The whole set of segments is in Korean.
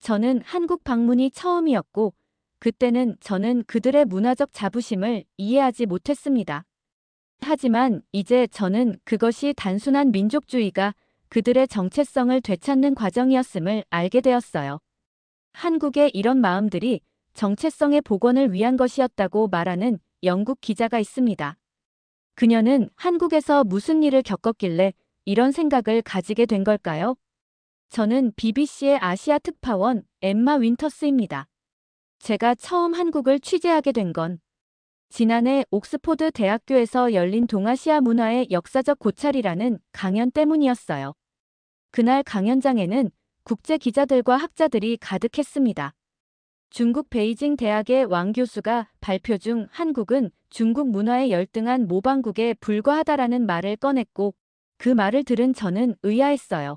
저는 한국 방문이 처음이었고, 그때는 저는 그들의 문화적 자부심을 이해하지 못했습니다. 하지만 이제 저는 그것이 단순한 민족주의가 그들의 정체성을 되찾는 과정이었음을 알게 되었어요. 한국의 이런 마음들이 정체성의 복원을 위한 것이었다고 말하는 영국 기자가 있습니다. 그녀는 한국에서 무슨 일을 겪었길래 이런 생각을 가지게 된 걸까요? 저는 BBC의 아시아 특파원 엠마 윈터스입니다. 제가 처음 한국을 취재하게 된 건 지난해 옥스포드 대학교에서 열린 동아시아 문화의 역사적 고찰이라는 강연 때문이었어요. 그날 강연장에는 국제 기자들과 학자들이 가득했습니다. 중국 베이징 대학의 왕 교수가 발표 중 한국은 중국 문화에 열등한 모방국에 불과하다라는 말을 꺼냈고, 그 말을 들은 저는 의아했어요.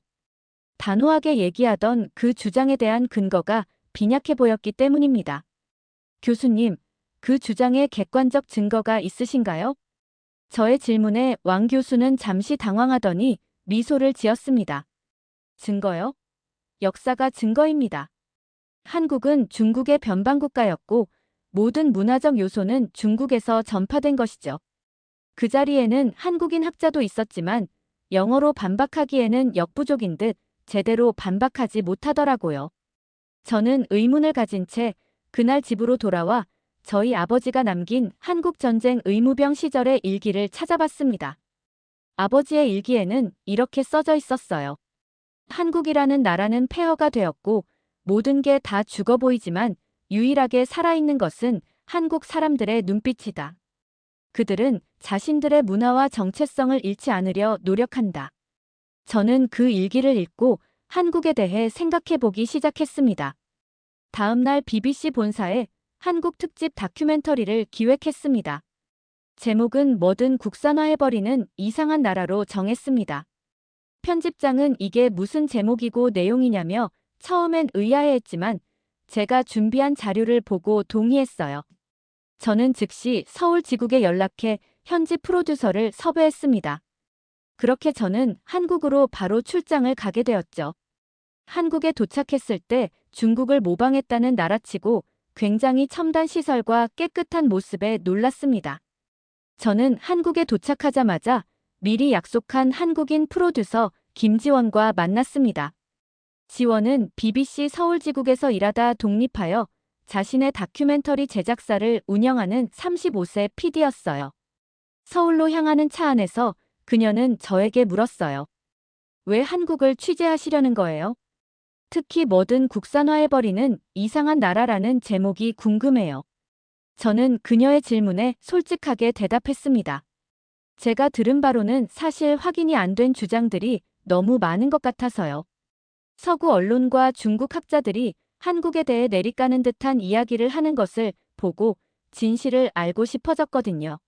단호하게 얘기하던 그 주장에 대한 근거가 빈약해 보였기 때문입니다. 교수님, 그 주장에 객관적 증거가 있으신가요? 저의 질문에 왕 교수는 잠시 당황하더니 미소를 지었습니다. 증거요? 역사가 증거입니다. 한국은 중국의 변방국가였고 모든 문화적 요소는 중국에서 전파된 것이죠. 그 자리에는 한국인 학자도 있었지만 영어로 반박하기에는 역부족인 듯 제대로 반박하지 못하더라고요. 저는 의문을 가진 채 그날 집으로 돌아와 저희 아버지가 남긴 한국전쟁 의무병 시절의 일기를 찾아봤습니다. 아버지의 일기에는 이렇게 써져 있었어요. 한국이라는 나라는 폐허가 되었고 모든 게 다 죽어 보이지만 유일하게 살아있는 것은 한국 사람들의 눈빛이다. 그들은 자신들의 문화와 정체성을 잃지 않으려 노력한다. 저는 그 일기를 읽고 한국에 대해 생각해보기 시작했습니다. 다음 날 BBC 본사에 한국 특집 다큐멘터리를 기획했습니다. 제목은 뭐든 국산화해버리는 이상한 나라로 정했습니다. 편집장은 이게 무슨 제목이고 내용이냐며 처음엔 의아해했지만 제가 준비한 자료를 보고 동의했어요. 저는 즉시 서울지국에 연락해 현지 프로듀서를 섭외했습니다. 그렇게 저는 한국으로 바로 출장을 가게 되었죠. 한국에 도착했을 때 중국을 모방했다는 나라치고 굉장히 첨단 시설과 깨끗한 모습에 놀랐습니다. 저는 한국에 도착하자마자 미리 약속한 한국인 프로듀서 김지원과 만났습니다. 지원은 BBC 서울지국에서 일하다 독립하여 자신의 다큐멘터리 제작사를 운영하는 35세 PD였어요. 서울로 향하는 차 안에서 그녀는 저에게 물었어요. 왜 한국을 취재하시려는 거예요? 특히 뭐든 국산화해버리는 이상한 나라라는 제목이 궁금해요. 저는 그녀의 질문에 솔직하게 대답했습니다. 제가 들은 바로는 사실 확인이 안 된 주장들이 너무 많은 것 같아서요. 서구 언론과 중국 학자들이 한국에 대해 내리까는 듯한 이야기를 하는 것을 보고 진실을 알고 싶어졌거든요.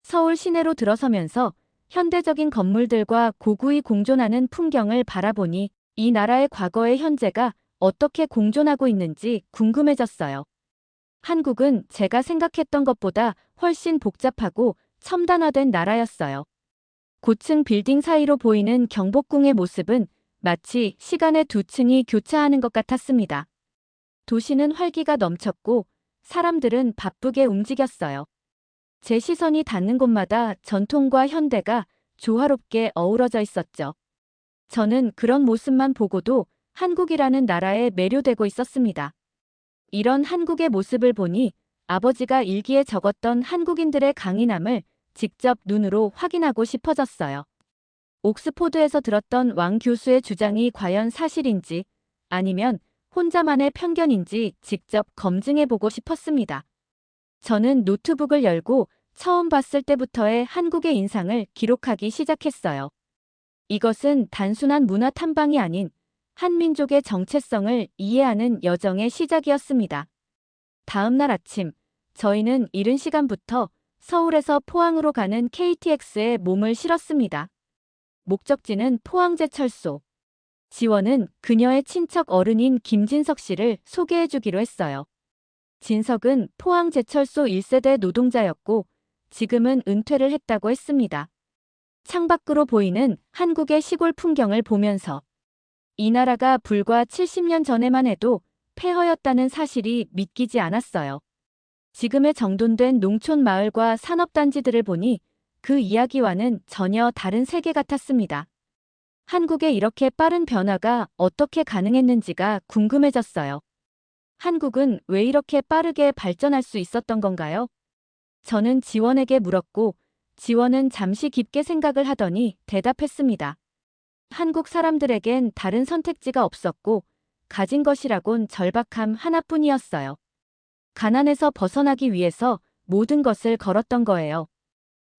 서울 시내로 들어서면서 현대적인 건물들과 고구이 공존하는 풍경을 바라보니 이 나라의 과거의 현재가 어떻게 공존하고 있는지 궁금해졌어요. 한국은 제가 생각했던 것보다 훨씬 복잡하고 첨단화된 나라였어요. 고층 빌딩 사이로 보이는 경복궁의 모습은 마치 시간의 두 층이 교차하는 것 같았습니다. 도시는 활기가 넘쳤고 사람들은 바쁘게 움직였어요. 제 시선이 닿는 곳마다 전통과 현대가 조화롭게 어우러져 있었죠. 저는 그런 모습만 보고도 한국이라는 나라에 매료되고 있었습니다. 이런 한국의 모습을 보니 아버지가 일기에 적었던 한국인들의 강인함을 직접 눈으로 확인하고 싶어졌어요. 옥스포드에서 들었던 왕 교수의 주장이 과연 사실인지 아니면 혼자만의 편견인지 직접 검증해보고 싶었습니다. 저는 노트북을 열고 처음 봤을 때부터의 한국의 인상을 기록하기 시작했어요. 이것은 단순한 문화 탐방이 아닌 한민족의 정체성을 이해하는 여정의 시작이었습니다. 다음 날 아침, 저희는 이른 시간부터 서울에서 포항으로 가는 KTX에 몸을 실었습니다. 목적지는 포항제철소. 지원은 그녀의 친척 어른인 김진석 씨를 소개해주기로 했어요. 진석은 포항제철소 1세대 노동자였고 지금은 은퇴를 했다고 했습니다. 창밖으로 보이는 한국의 시골 풍경을 보면서 이 나라가 불과 70년 전에만 해도 폐허였다는 사실이 믿기지 않았어요. 지금의 정돈된 농촌 마을과 산업단지들을 보니 그 이야기와는 전혀 다른 세계 같았습니다. 한국에 이렇게 빠른 변화가 어떻게 가능했는지가 궁금해졌어요. 한국은 왜 이렇게 빠르게 발전할 수 있었던 건가요? 저는 지원에게 물었고, 지원은 잠시 깊게 생각을 하더니 대답했습니다. 한국 사람들에겐 다른 선택지가 없었고, 가진 것이라곤 절박함 하나뿐이었어요. 가난에서 벗어나기 위해서 모든 것을 걸었던 거예요.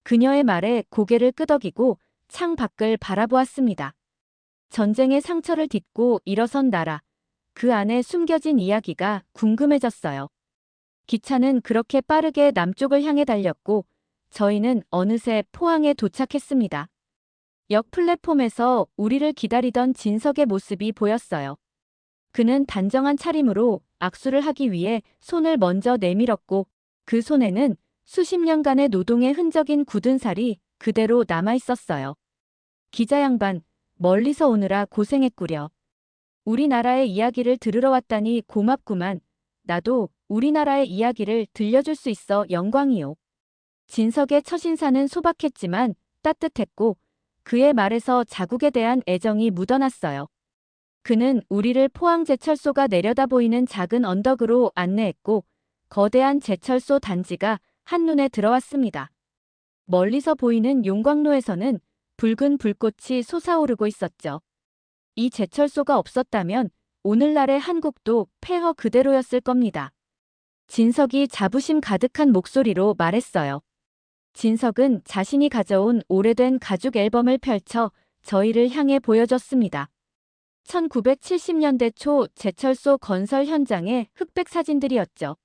그녀의 말에 고개를 끄덕이고 창 밖을 바라보았습니다. 전쟁의 상처를 딛고 일어선 나라, 그 안에 숨겨진 이야기가 궁금해졌어요. 기차는 그렇게 빠르게 남쪽을 향해 달렸고 저희는 어느새 포항에 도착했습니다. 역 플랫폼에서 우리를 기다리던 진석의 모습이 보였어요. 그는 단정한 차림으로 악수를 하기 위해 손을 먼저 내밀었고 그 손에는 수십 년간의 노동의 흔적인 굳은 살이 그대로 남아 있었어요. 기자 양반, 멀리서 오느라 고생했구려. 우리나라의 이야기를 들으러 왔다니 고맙구만. 나도 우리나라의 이야기를 들려줄 수 있어 영광이요. 진석의 첫 인사는 소박했지만 따뜻했고 그의 말에서 자국에 대한 애정이 묻어났어요. 그는 우리를 포항제철소가 내려다 보이는 작은 언덕으로 안내했고 거대한 제철소 단지가 한눈에 들어왔습니다. 멀리서 보이는 용광로에서는 붉은 불꽃이 솟아오르고 있었죠. 이 제철소가 없었다면 오늘날의 한국도 폐허 그대로였을 겁니다. 진석이 자부심 가득한 목소리로 말했어요. 진석은 자신이 가져온 오래된 가죽 앨범을 펼쳐 저희를 향해 보여줬습니다. 1970년대 초 제철소 건설 현장의 흑백 사진들이었죠.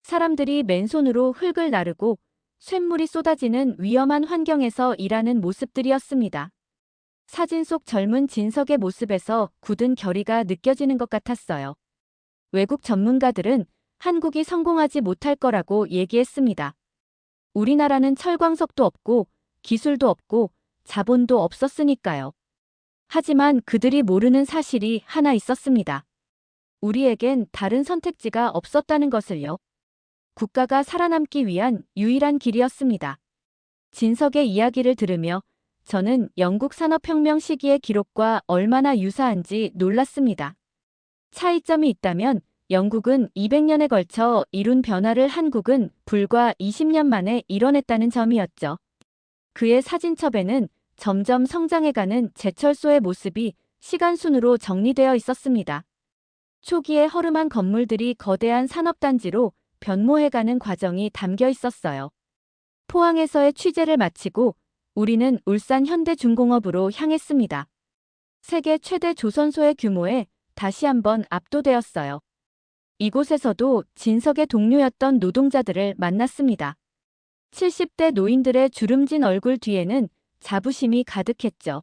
사람들이 맨손으로 흙을 나르고 쇳물이 쏟아지는 위험한 환경에서 일하는 모습들이었습니다. 사진 속 젊은 진석의 모습에서 굳은 결의가 느껴지는 것 같았어요. 외국 전문가들은 한국이 성공하지 못할 거라고 얘기했습니다. 우리나라는 철광석도 없고 기술도 없고 자본도 없었으니까요. 하지만 그들이 모르는 사실이 하나 있었습니다. 우리에겐 다른 선택지가 없었다는 것을요. 국가가 살아남기 위한 유일한 길이었습니다. 진석의 이야기를 들으며 저는 영국 산업혁명 시기의 기록과 얼마나 유사한지 놀랐습니다. 차이점이 있다면 영국은 200년에 걸쳐 이룬 변화를 한국은 불과 20년 만에 이뤄냈다는 점이었죠. 그의 사진첩에는 점점 성장해가는 제철소의 모습이 시간순으로 정리되어 있었습니다. 초기에 허름한 건물들이 거대한 산업단지로 변모해가는 과정이 담겨 있었어요. 포항에서의 취재를 마치고 우리는 울산 현대중공업으로 향했습니다. 세계 최대 조선소의 규모에 다시 한번 압도되었어요. 이곳에서도 진석의 동료였던 노동자들을 만났습니다. 70대 노인들의 주름진 얼굴 뒤에는 자부심이 가득했죠.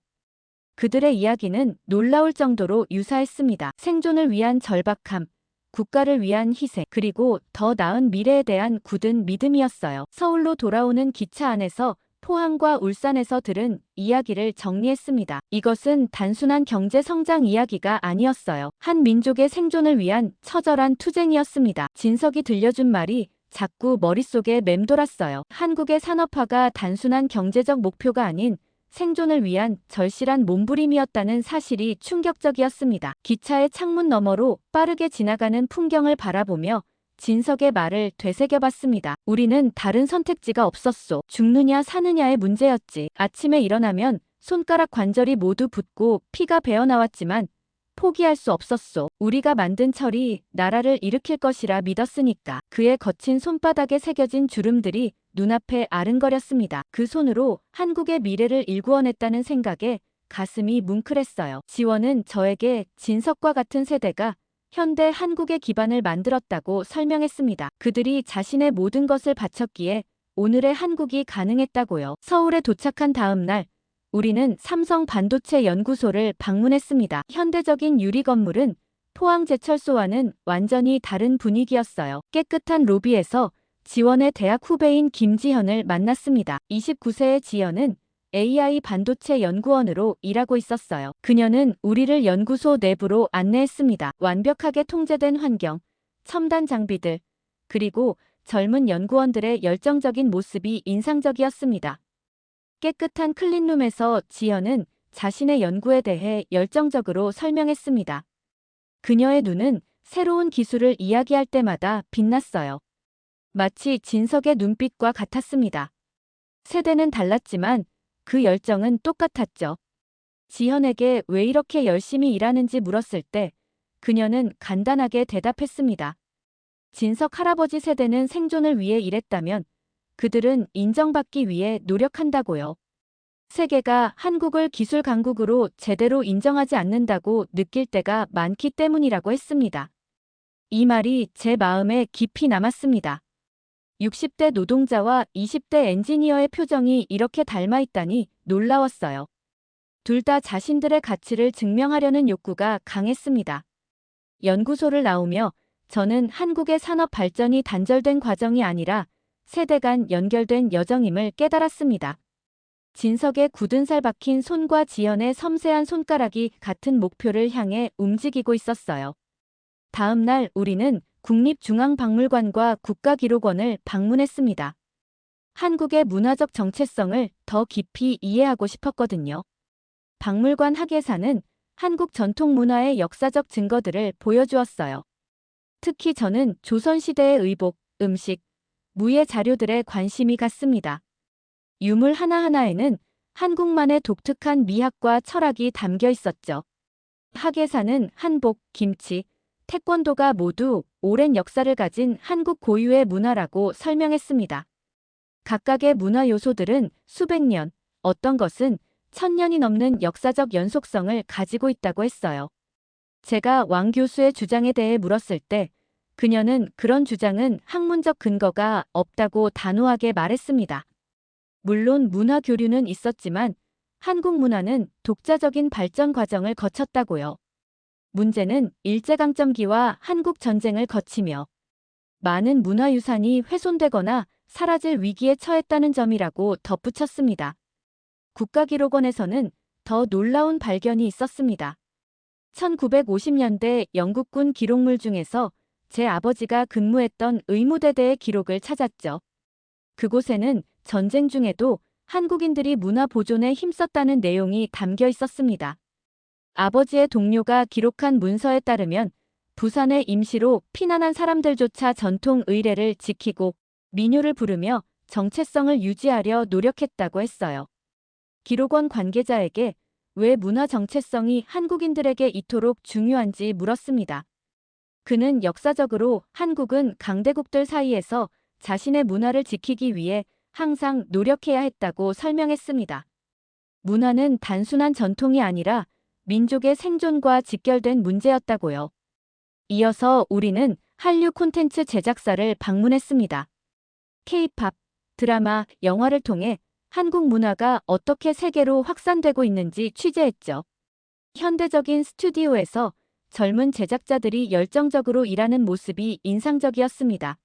그들의 이야기는 놀라울 정도로 유사했습니다. 생존을 위한 절박함, 국가를 위한 희생, 그리고 더 나은 미래에 대한 굳은 믿음이었어요. 서울로 돌아오는 기차 안에서 포항과 울산에서 들은 이야기를 정리했습니다. 이것은 단순한 경제 성장 이야기가 아니었어요. 한 민족의 생존을 위한 처절한 투쟁이었습니다. 진석이 들려준 말이 자꾸 머릿속에 맴돌았어요. 한국의 산업화가 단순한 경제적 목표가 아닌 생존을 위한 절실한 몸부림이었다는 사실이 충격적이었습니다. 기차의 창문 너머로 빠르게 지나가는 풍경을 바라보며 진석의 말을 되새겨봤습니다. 우리는 다른 선택지가 없었소. 죽느냐 사느냐의 문제였지. 아침에 일어나면 손가락 관절이 모두 붓고 피가 배어나왔지만 포기할 수 없었소. 우리가 만든 철이 나라를 일으킬 것이라 믿었으니까. 그의 거친 손바닥에 새겨진 주름들이 눈앞에 아른거렸습니다. 그 손으로 한국의 미래를 일구어냈다는 생각에 가슴이 뭉클했어요. 지원은 저에게 진석과 같은 세대가 현대 한국의 기반을 만들었다고 설명했습니다. 그들이 자신의 모든 것을 바쳤기에 오늘의 한국이 가능했다고요. 서울에 도착한 다음 날 우리는 삼성 반도체 연구소를 방문했습니다. 현대적인 유리 건물은 포항제철소와는 완전히 다른 분위기였어요. 깨끗한 로비에서 지원의 대학 후배인 김지현을 만났습니다. 29세의 지현은 AI 반도체 연구원으로 일하고 있었어요. 그녀는 우리를 연구소 내부로 안내했습니다. 완벽하게 통제된 환경, 첨단 장비들, 그리고 젊은 연구원들의 열정적인 모습이 인상적이었습니다. 깨끗한 클린룸에서 지연은 자신의 연구에 대해 열정적으로 설명했습니다. 그녀의 눈은 새로운 기술을 이야기할 때마다 빛났어요. 마치 진석의 눈빛과 같았습니다. 세대는 달랐지만 그 열정은 똑같았죠. 지현에게 왜 이렇게 열심히 일하는지 물었을 때 그녀는 간단하게 대답했습니다. 진석 할아버지 세대는 생존을 위해 일했다면 그들은 인정받기 위해 노력한다고요. 세계가 한국을 기술 강국으로 제대로 인정하지 않는다고 느낄 때가 많기 때문이라고 했습니다. 이 말이 제 마음에 깊이 남았습니다. 60대 노동자와 20대 엔지니어의 표정이 이렇게 닮아 있다니 놀라웠어요. 둘 다 자신들의 가치를 증명하려는 욕구가 강했습니다. 연구소를 나오며 저는 한국의 산업 발전이 단절된 과정이 아니라 세대 간 연결된 여정임을 깨달았습니다. 진석의 굳은 살 박힌 손과 지연의 섬세한 손가락이 같은 목표를 향해 움직이고 있었어요. 다음 날 우리는 국립중앙박물관과 국가기록원을 방문했습니다. 한국의 문화적 정체성을 더 깊이 이해하고 싶었거든요. 박물관 학예사는 한국 전통 문화의 역사적 증거들을 보여주었어요. 특히 저는 조선시대의 의복, 음식, 무예 자료들에 관심이 갔습니다. 유물 하나하나에는 한국만의 독특한 미학과 철학이 담겨 있었죠. 학예사는 한복, 김치, 태권도가 모두 오랜 역사를 가진 한국 고유의 문화라고 설명했습니다. 각각의 문화 요소들은 수백 년, 어떤 것은 1000년이 넘는 역사적 연속성을 가지고 있다고 했어요. 제가 왕 교수의 주장에 대해 물었을 때 그녀는 그런 주장은 학문적 근거가 없다고 단호하게 말했습니다. 물론 문화 교류는 있었지만 한국 문화는 독자적인 발전 과정을 거쳤다고요. 문제는 일제강점기와 한국 전쟁을 거치며 많은 문화유산이 훼손되거나 사라질 위기에 처했다는 점이라고 덧붙였습니다. 국가기록원에서는 더 놀라운 발견이 있었습니다. 1950년대 영국군 기록물 중에서 제 아버지가 근무했던 의무대대의 기록을 찾았죠. 그곳에는 전쟁 중에도 한국인들이 문화 보존에 힘썼다는 내용이 담겨 있었습니다. 아버지의 동료가 기록한 문서에 따르면 부산에 임시로 피난한 사람들조차 전통 의례를 지키고 민요를 부르며 정체성을 유지하려 노력했다고 했어요. 기록원 관계자에게 왜 문화 정체성이 한국인들에게 이토록 중요한지 물었습니다. 그는 역사적으로 한국은 강대국들 사이에서 자신의 문화를 지키기 위해 항상 노력해야 했다고 설명했습니다. 문화는 단순한 전통이 아니라 민족의 생존과 직결된 문제였다고요. 이어서 우리는 한류 콘텐츠 제작사를 방문했습니다. K-팝, 드라마, 영화를 통해 한국 문화가 어떻게 세계로 확산되고 있는지 취재했죠. 현대적인 스튜디오에서 젊은 제작자들이 열정적으로 일하는 모습이 인상적이었습니다.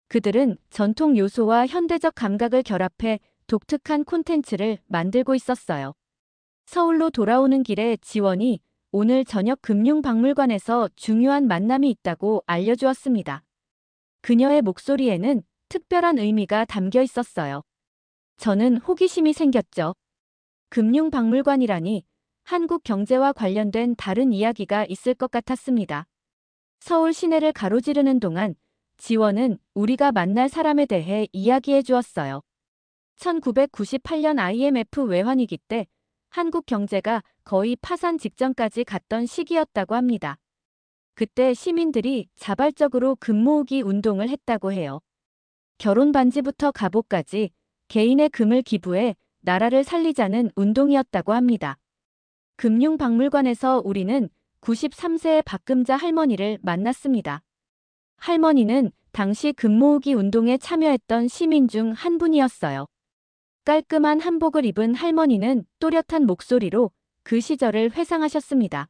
그들은 전통 요소와 현대적 감각을 결합해 독특한 콘텐츠를 만들고 있었어요. 서울로 돌아오는 길에 지원이 오늘 저녁 금융박물관에서 중요한 만남이 있다고 알려주었습니다. 그녀의 목소리에는 특별한 의미가 담겨 있었어요. 저는 호기심이 생겼죠. 금융박물관이라니 한국 경제와 관련된 다른 이야기가 있을 것 같았습니다. 서울 시내를 가로지르는 동안 지원은 우리가 만날 사람에 대해 이야기해 주었어요. 1998년 IMF 외환위기 때 한국 경제가 거의 파산 직전까지 갔던 시기였다고 합니다. 그때 시민들이 자발적으로 금 모으기 운동을 했다고 해요. 결혼 반지부터 갑옷까지 개인의 금을 기부해 나라를 살리자는 운동이었다고 합니다. 금융박물관에서 우리는 93세의 박금자 할머니를 만났습니다. 할머니는 당시 금 모으기 운동에 참여했던 시민 중 한 분이었어요. 깔끔한 한복을 입은 할머니는 또렷한 목소리로 그 시절을 회상하셨습니다.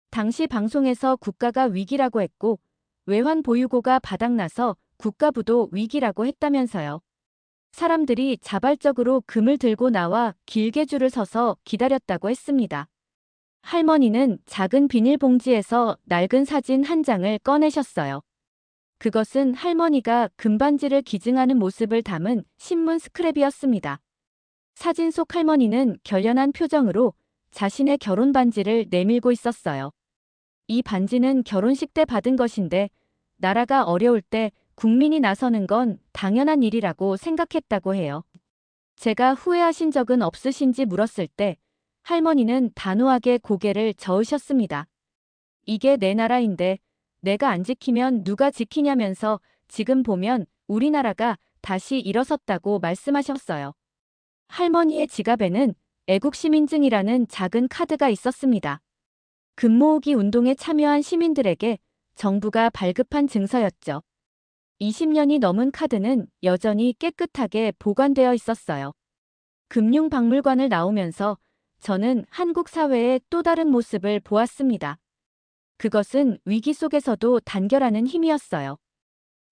당시 방송에서 국가가 위기라고 했고 외환 보유고가 바닥나서 국가부도 위기라고 했다면서요. 사람들이 자발적으로 금을 들고 나와 길게 줄을 서서 기다렸다고 했습니다. 할머니는 작은 비닐봉지에서 낡은 사진 한 장을 꺼내셨어요. 그것은 할머니가 금반지를 기증하는 모습을 담은 신문 스크랩이었습니다. 사진 속 할머니는 결연한 표정으로 자신의 결혼 반지를 내밀고 있었어요. 이 반지는 결혼식 때 받은 것인데 나라가 어려울 때 국민이 나서는 건 당연한 일이라고 생각했다고 해요. 제가 후회하신 적은 없으신지 물었을 때 할머니는 단호하게 고개를 저으셨습니다. 이게 내 나라인데 내가 안 지키면 누가 지키냐면서 지금 보면 우리나라가 다시 일어섰다고 말씀하셨어요. 할머니의 지갑에는 애국시민증이라는 작은 카드가 있었습니다. 금모으기 운동에 참여한 시민들에게 정부가 발급한 증서였죠. 20년이 넘은 카드는 여전히 깨끗하게 보관되어 있었어요. 금융박물관을 나오면서 저는 한국 사회의 또 다른 모습을 보았습니다. 그것은 위기 속에서도 단결하는 힘이었어요.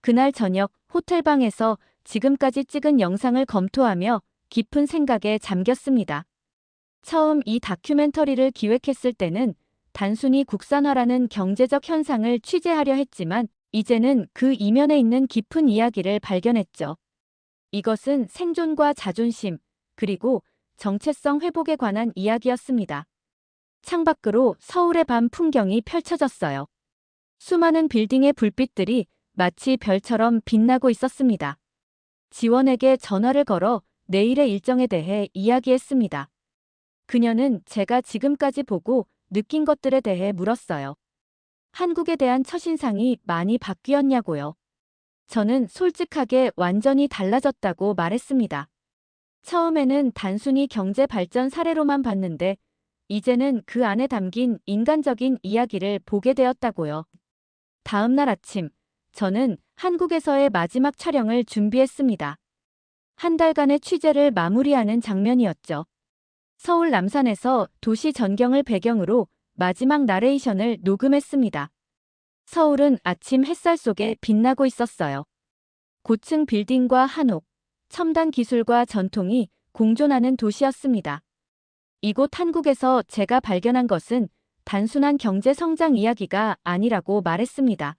그날 저녁 호텔방에서 지금까지 찍은 영상을 검토하며 깊은 생각에 잠겼습니다. 처음 이 다큐멘터리를 기획했을 때는 단순히 국산화라는 경제적 현상을 취재하려 했지만 이제는 그 이면에 있는 깊은 이야기를 발견했죠. 이것은 생존과 자존심, 그리고 정체성 회복에 관한 이야기였습니다. 창밖으로 서울의 밤 풍경이 펼쳐졌어요. 수많은 빌딩의 불빛들이 마치 별처럼 빛나고 있었습니다. 지원에게 전화를 걸어 내일의 일정에 대해 이야기했습니다. 그녀는 제가 지금까지 보고 느낀 것들에 대해 물었어요. 한국에 대한 첫인상이 많이 바뀌었냐고요. 저는 솔직하게 완전히 달라졌다고 말했습니다. 처음에는 단순히 경제 발전 사례로만 봤는데 이제는 그 안에 담긴 인간적인 이야기를 보게 되었다고요. 다음 날 아침, 저는 한국에서의 마지막 촬영을 준비했습니다. 한 달간의 취재를 마무리하는 장면이었죠. 서울 남산에서 도시 전경을 배경으로 마지막 나레이션을 녹음했습니다. 서울은 아침 햇살 속에 빛나고 있었어요. 고층 빌딩과 한옥, 첨단 기술과 전통이 공존하는 도시였습니다. 이곳 한국에서 제가 발견한 것은 단순한 경제 성장 이야기가 아니라고 말했습니다.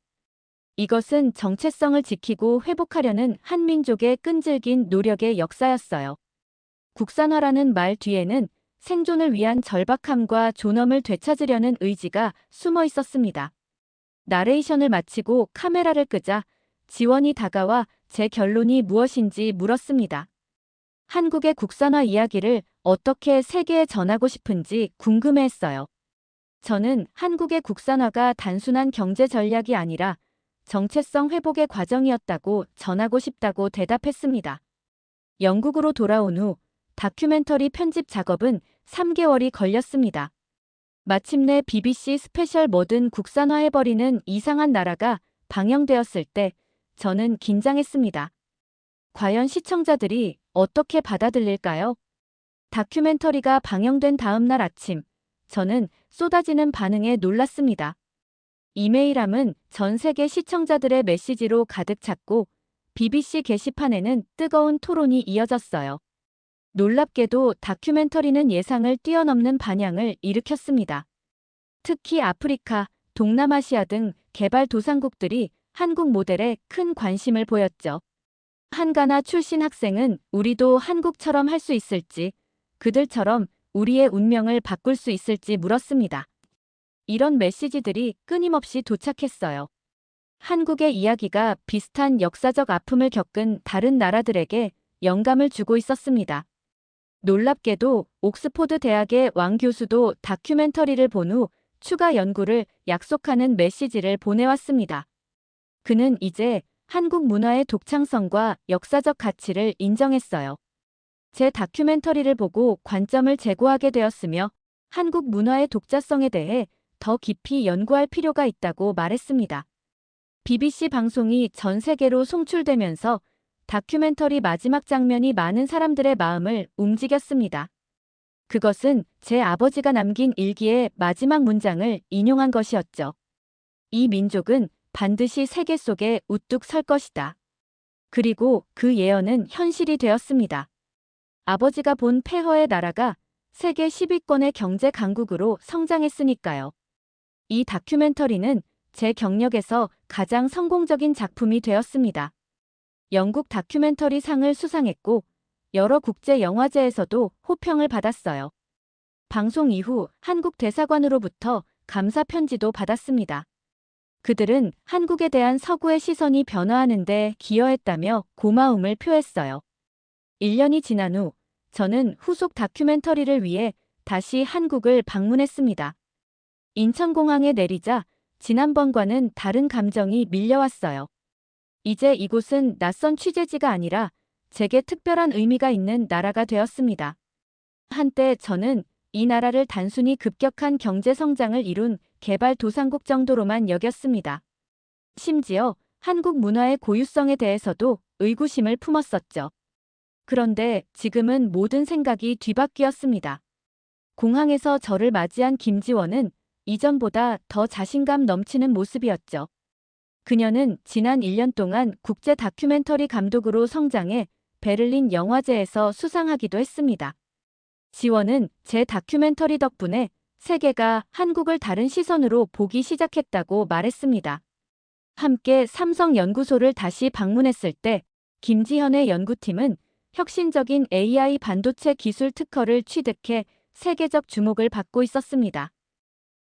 이것은 정체성을 지키고 회복하려는 한 민족의 끈질긴 노력의 역사였어요. 국산화라는 말 뒤에는 생존을 위한 절박함과 존엄을 되찾으려는 의지가 숨어 있었습니다. 나레이션을 마치고 카메라를 끄자 지원이 다가와 제 결론이 무엇인지 물었습니다. 한국의 국산화 이야기를 어떻게 세계에 전하고 싶은지 궁금해했어요. 저는 한국의 국산화가 단순한 경제 전략이 아니라 정체성 회복의 과정이었다고 전하고 싶다고 대답했습니다. 영국으로 돌아온 후 다큐멘터리 편집 작업은 3개월이 걸렸습니다. 마침내 BBC 스페셜 뭐든 국산화해버리는 이상한 나라가 방영되었을 때 저는 긴장했습니다. 과연 시청자들이 어떻게 받아들일까요? 다큐멘터리가 방영된 다음 날 아침, 저는 쏟아지는 반응에 놀랐습니다. 이메일함은 전 세계 시청자들의 메시지로 가득 찼고 BBC 게시판에는 뜨거운 토론이 이어졌어요. 놀랍게도 다큐멘터리는 예상을 뛰어넘는 반향을 일으켰습니다. 특히 아프리카, 동남아시아 등 개발도상국들이 한국 모델에 큰 관심을 보였죠. 한가나 출신 학생은 우리도 한국처럼 할 수 있을지, 그들처럼 우리의 운명을 바꿀 수 있을지 물었습니다. 이런 메시지들이 끊임없이 도착했어요. 한국의 이야기가 비슷한 역사적 아픔을 겪은 다른 나라들에게 영감을 주고 있었습니다. 놀랍게도 옥스포드 대학의 왕 교수도 다큐멘터리를 본 후 추가 연구를 약속하는 메시지를 보내왔습니다. 그는 이제 한국 문화의 독창성과 역사적 가치를 인정했어요. 제 다큐멘터리를 보고 관점을 재고하게 되었으며 한국 문화의 독자성에 대해 더 깊이 연구할 필요가 있다고 말했습니다. BBC 방송이 전 세계로 송출되면서 다큐멘터리 마지막 장면이 많은 사람들의 마음을 움직였습니다. 그것은 제 아버지가 남긴 일기의 마지막 문장을 인용한 것이었죠. 이 민족은 반드시 세계 속에 우뚝 설 것이다. 그리고 그 예언은 현실이 되었습니다. 아버지가 본 폐허의 나라가 세계 10위권의 경제 강국으로 성장했으니까요. 이 다큐멘터리는 제 경력에서 가장 성공적인 작품이 되었습니다. 영국 다큐멘터리 상을 수상했고 여러 국제 영화제에서도 호평을 받았어요. 방송 이후 한국 대사관으로부터 감사 편지도 받았습니다. 그들은 한국에 대한 서구의 시선이 변화하는 데 기여했다며 고마움을 표했어요. 1년이 지난 후 저는 후속 다큐멘터리를 위해 다시 한국을 방문했습니다. 인천공항에 내리자 지난번과는 다른 감정이 밀려왔어요. 이제 이곳은 낯선 취재지가 아니라 제게 특별한 의미가 있는 나라가 되었습니다. 한때 저는 이 나라를 단순히 급격한 경제 성장을 이룬 개발도상국 정도로만 여겼습니다. 심지어 한국 문화의 고유성에 대해서도 의구심을 품었었죠. 그런데 지금은 모든 생각이 뒤바뀌었습니다. 공항에서 저를 맞이한 김지원은 이전보다 더 자신감 넘치는 모습이었죠. 그녀는 지난 1년 동안 국제 다큐멘터리 감독으로 성장해 베를린 영화제에서 수상하기도 했습니다. 지원은 제 다큐멘터리 덕분에 세계가 한국을 다른 시선으로 보기 시작했다고 말했습니다. 함께 삼성연구소를 다시 방문했을 때 김지현의 연구팀은 혁신적인 AI 반도체 기술 특허를 취득해 세계적 주목을 받고 있었습니다.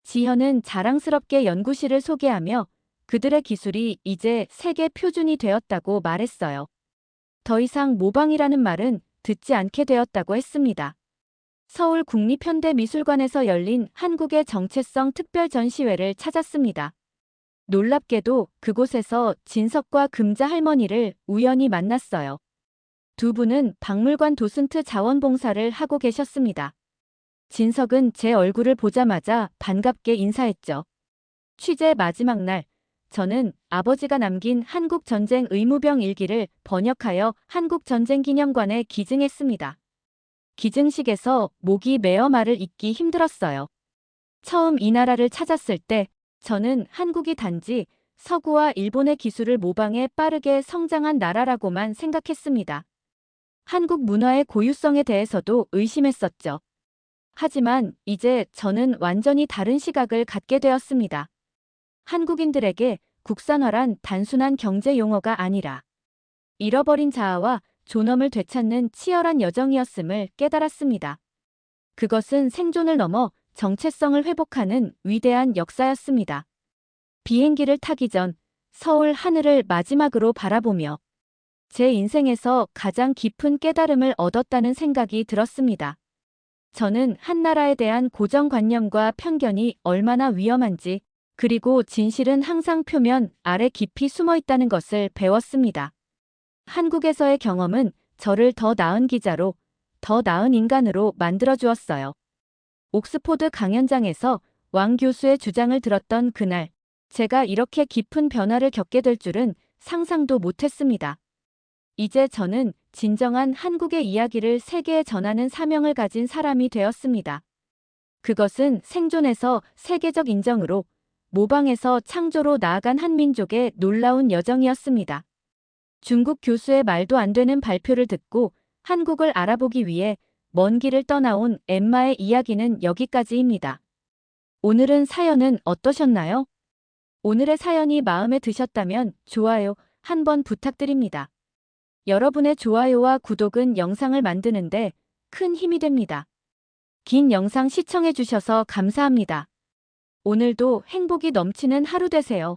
지현은 자랑스럽게 연구실을 소개하며 그들의 기술이 이제 세계 표준이 되었다고 말했어요. 더 이상 모방이라는 말은 듣지 않게 되었다고 했습니다. 서울 국립현대미술관에서 열린 한국의 정체성 특별 전시회를 찾았습니다. 놀랍게도 그곳에서 진석과 금자 할머니를 우연히 만났어요. 두 분은 박물관 도슨트 자원봉사를 하고 계셨습니다. 진석은 제 얼굴을 보자마자 반갑게 인사했죠. 취재 마지막 날, 저는 아버지가 남긴 한국전쟁 의무병 일기를 번역하여 한국전쟁기념관에 기증했습니다. 기증식에서 목이 메어 말을 잇기 힘들었어요. 처음 이 나라를 찾았을 때 저는 한국이 단지 서구와 일본의 기술을 모방해 빠르게 성장한 나라라고만 생각했습니다. 한국 문화의 고유성에 대해서도 의심했었죠. 하지만 이제 저는 완전히 다른 시각을 갖게 되었습니다. 한국인들에게 국산화란 단순한 경제 용어가 아니라 잃어버린 자아와 존엄을 되찾는 치열한 여정이었음을 깨달았습니다. 그것은 생존을 넘어 정체성을 회복하는 위대한 역사였습니다. 비행기를 타기 전 서울 하늘을 마지막으로 바라보며 제 인생에서 가장 깊은 깨달음을 얻었다는 생각이 들었습니다. 저는 한 나라에 대한 고정관념과 편견이 얼마나 위험한지, 그리고 진실은 항상 표면 아래 깊이 숨어 있다는 것을 배웠습니다. 한국에서의 경험은 저를 더 나은 기자로, 더 나은 인간으로 만들어 주었어요. 옥스포드 강연장에서 왕 교수의 주장을 들었던 그날, 제가 이렇게 깊은 변화를 겪게 될 줄은 상상도 못했습니다. 이제 저는 진정한 한국의 이야기를 세계에 전하는 사명을 가진 사람이 되었습니다. 그것은 생존에서 세계적 인정으로, 모방에서 창조로 나아간 한민족의 놀라운 여정이었습니다. 중국 교수의 말도 안 되는 발표를 듣고 한국을 알아보기 위해 먼 길을 떠나온 엠마의 이야기는 여기까지입니다. 오늘은 사연은 어떠셨나요? 오늘의 사연이 마음에 드셨다면 좋아요 한번 부탁드립니다. 여러분의 좋아요와 구독은 영상을 만드는데 큰 힘이 됩니다. 긴 영상 시청해 주셔서 감사합니다. 오늘도 행복이 넘치는 하루 되세요.